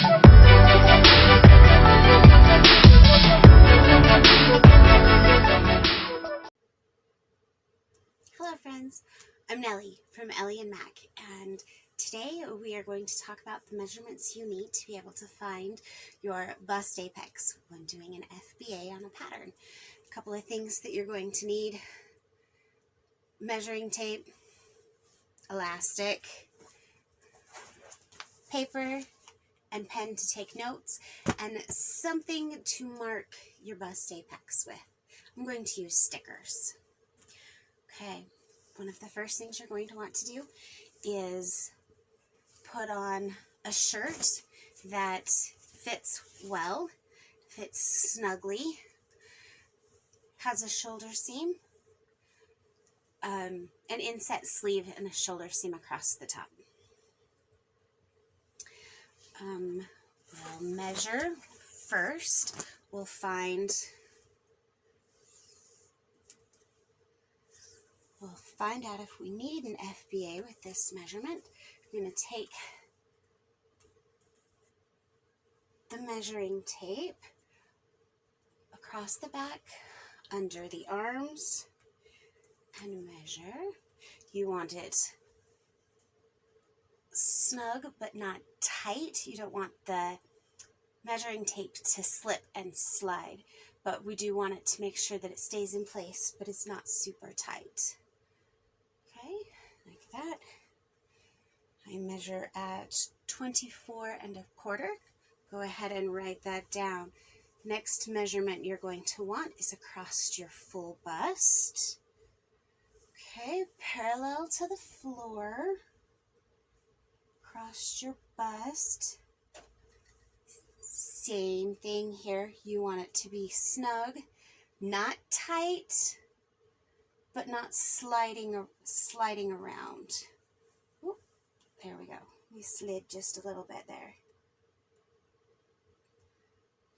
Hello friends, I'm Ellie from Ellie and Mac, and today we are going to talk about the measurements you need to be able to find your bust apex when doing an FBA on a pattern. A couple of things that you're going to need: measuring tape, elastic, paper and pen to take notes, and something to mark your bust apex with. I'm going to use stickers. Okay, one of the first things you're going to want to do is put on a shirt that fits well, fits snugly, has a shoulder seam, an inset sleeve, and a shoulder seam across the top. We'll measure first. We'll find out if we need an FBA with this measurement. I'm going to take the measuring tape across the back, under the arms, and measure. You want it snug but not tight. You don't want the measuring tape to slip and slide, but we do want it to make sure that it stays in place, but it's not super tight. Okay, like that. I measure at 24¼ Go ahead and write that down. Next measurement you're going to want is across your full bust. Okay, parallel to the floor, across your bust. Same thing here. You want it to be snug, not tight, but not sliding around. Oop, there we go. We slid just a little bit there.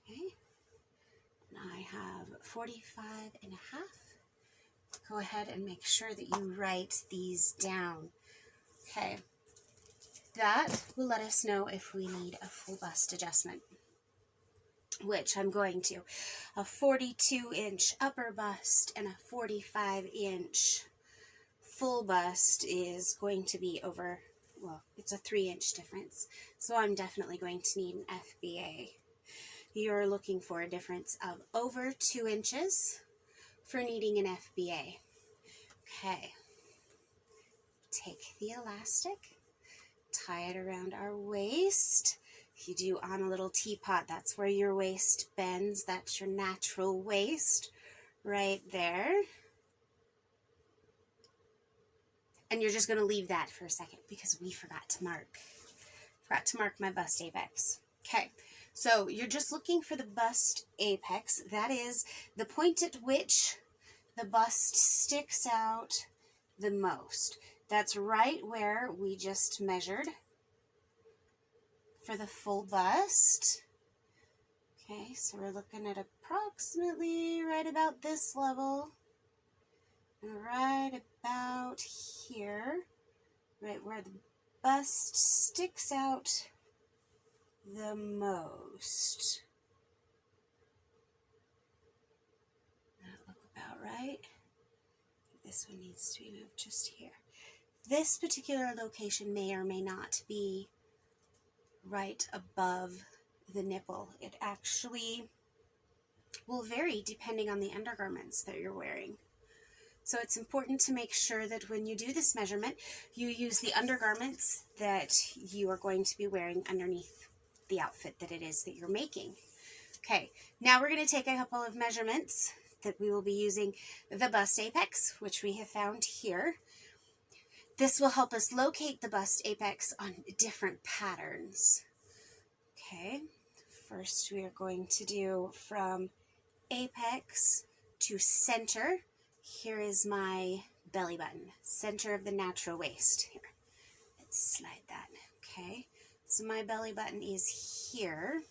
Okay, and I have 45½. Go ahead and make sure that you write these down. Okay, that will let us know if we need a full bust adjustment, which I'm going to. A 42-inch upper bust and a 45-inch full bust is going to be over, well, it's a 3-inch difference, so I'm definitely going to need an FBA. You're looking for a difference of over 2 inches for needing an FBA. Okay, take the elastic, tie it around our waist. If you do on a little teapot, that's where your waist bends. That's your natural waist right there. And you're just going to leave that for a second because we forgot to mark my bust apex. Okay, so you're just looking for the bust apex. That is the point at which the bust sticks out the most. That's right where we just measured for the full bust. Okay, so we're looking at approximately right about this level, and right about here, right where the bust sticks out the most. That look about right. This one needs to be moved just here. This particular location may or may not be right above the nipple. It actually will vary depending on the undergarments that you're wearing. So it's important to make sure that when you do this measurement, you use the undergarments that you are going to be wearing underneath the outfit that it is that you're making. Okay, now we're going to take a couple of measurements that we will be using the bust apex, which we have found here. This will help us locate the bust apex on different patterns. Okay, first we are going to do from apex to center. Here is my belly button, center of the natural waist. Here, let's slide that. Okay, so my belly button is here.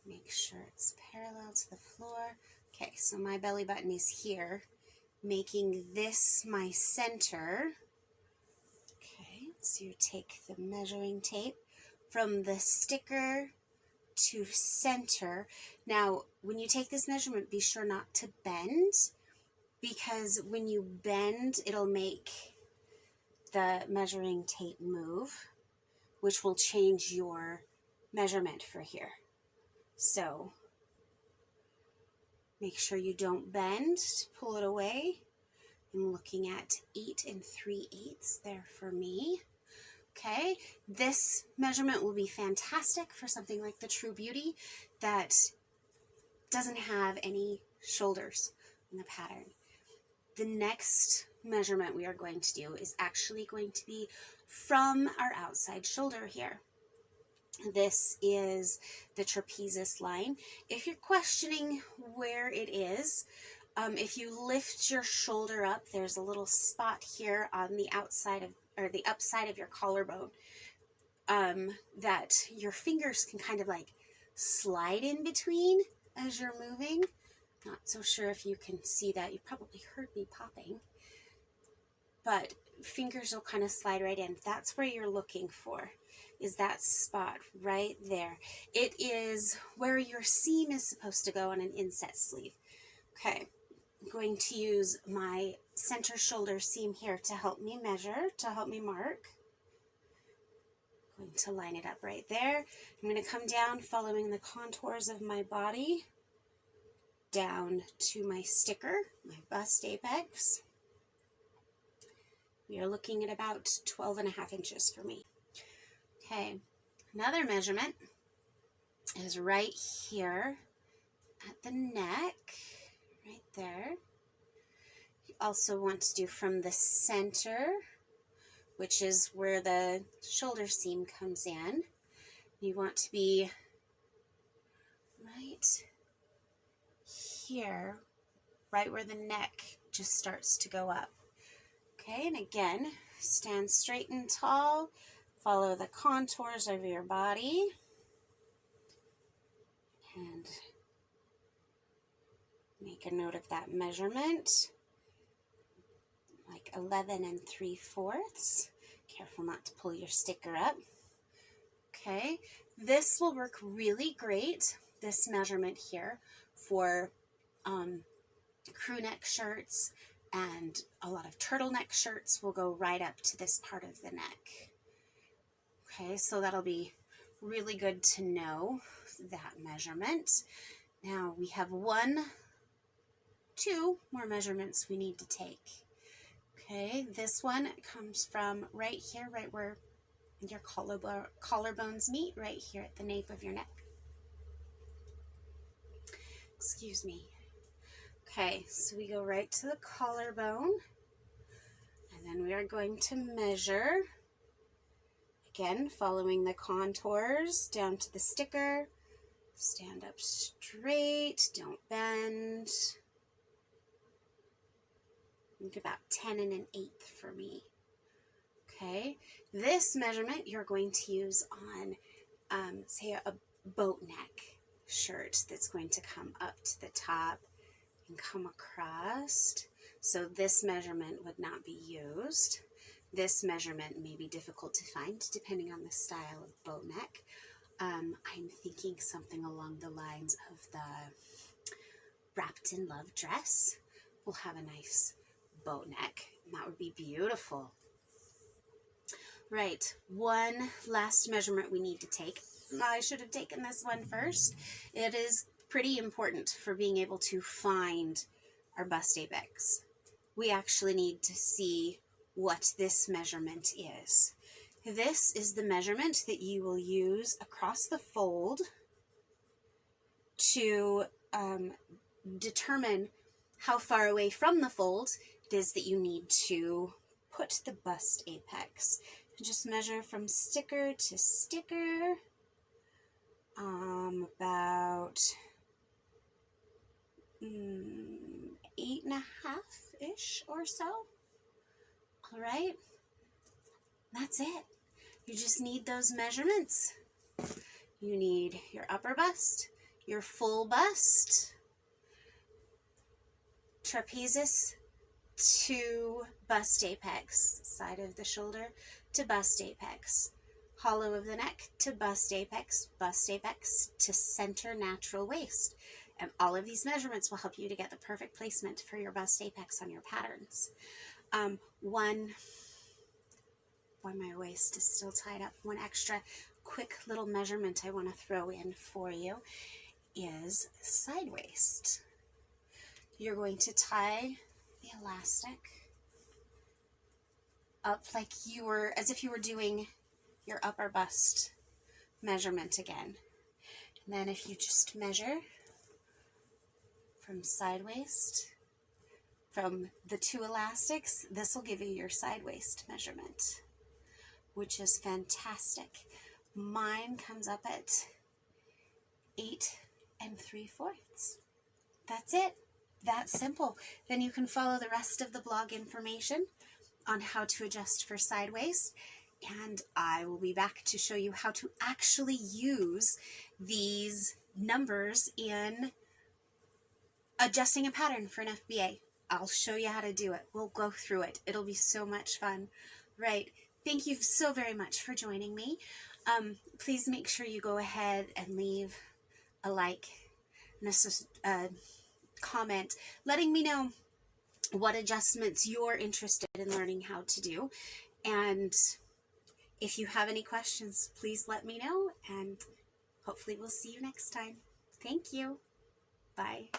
Make sure it's parallel to the floor. Okay, so my belly button is here, making this my center So you take the measuring tape from the sticker to center. Now, when you take this measurement, be sure not to bend, because when you bend, it'll make the measuring tape move, which will change your measurement for here. So make sure you don't bend. Pull it away. I'm looking at 8 3/8 there for me. Okay, this measurement will be fantastic for something like the True Beauty that doesn't have any shoulders in the pattern. The next measurement we are going to do is actually going to be from our outside shoulder here. This is the trapezius line. If you're questioning where it is, if you lift your shoulder up, there's a little spot here on the outside of, or the upside of your collarbone, that your fingers can kind of like slide in between as you're moving. Not so sure if you can see that. You probably heard me popping. But fingers will kind of slide right in. That's where you're looking for, is that spot right there. It is where your seam is supposed to go on an inset sleeve. Okay, I'm going to use my center shoulder seam here to help me measure, to help me mark. I'm going to line it up right there. I'm going to come down following the contours of my body down to my sticker, my bust apex. We are looking at about 12.5 inches for me. Okay, another measurement is right here at the neck, right there. You also want to do from the center, which is where the shoulder seam comes in. You want to be right here, right where the neck just starts to go up. Okay, and again, stand straight and tall, follow the contours of your body, and make a note of that measurement, like 11 3/4. Careful not to pull your sticker up. Okay, this will work really great, this measurement here, for crew neck shirts, and a lot of turtleneck shirts will go right up to this part of the neck. Okay, so that'll be really good to know that measurement. Now we have 2 more measurements we need to take. Okay, this one comes from right here, right where your collarbones meet, right here at the nape of your neck. Excuse me. Okay, so we go right to the collarbone, and then we are going to measure, again, following the contours down to the sticker. Stand up straight, don't bend. Think about 10 1/8 for me. Okay, this measurement you're going to use on, say, a boat neck shirt that's going to come up to the top and come across. So this measurement would not be used. This measurement may be difficult to find depending on the style of boat neck. I'm thinking something along the lines of the Wrapped in Love dress will have a nice boat neck, and that would be beautiful. Right, one last measurement we need to take. I should have taken this one first. It is pretty important for being able to find our bust apex. We actually need to see what this measurement is. This is the measurement that you will use across the fold to determine how far away from the fold it is that you need to put the bust apex. Just measure from sticker to sticker, about 8.5-ish or so. All right, that's it. You just need those measurements. You need your upper bust, your full bust, trapezius to bust apex, side of the shoulder to bust apex, hollow of the neck to bust apex to center natural waist. And all of these measurements will help you to get the perfect placement for your bust apex on your patterns. While my waist is still tied up, one extra quick little measurement I want to throw in for you is side waist. You're going to tie the elastic up like as if you were doing your upper bust measurement again. And then if you just measure from side waist, from the two elastics, this will give you your side waist measurement, which is fantastic. Mine comes up at 8 3/4. That's it. That's simple. Then you can follow the rest of the blog information on how to adjust for side waist, and I will be back to show you how to actually use these numbers in adjusting a pattern for an FBA. I'll show you how to do it. We'll go through it. It'll be so much fun. Right. Thank you so very much for joining me. Please make sure you go ahead and leave a like and a comment letting me know what adjustments you're interested in learning how to do. And if you have any questions, please let me know, and hopefully we'll see you next time. Thank you. Bye.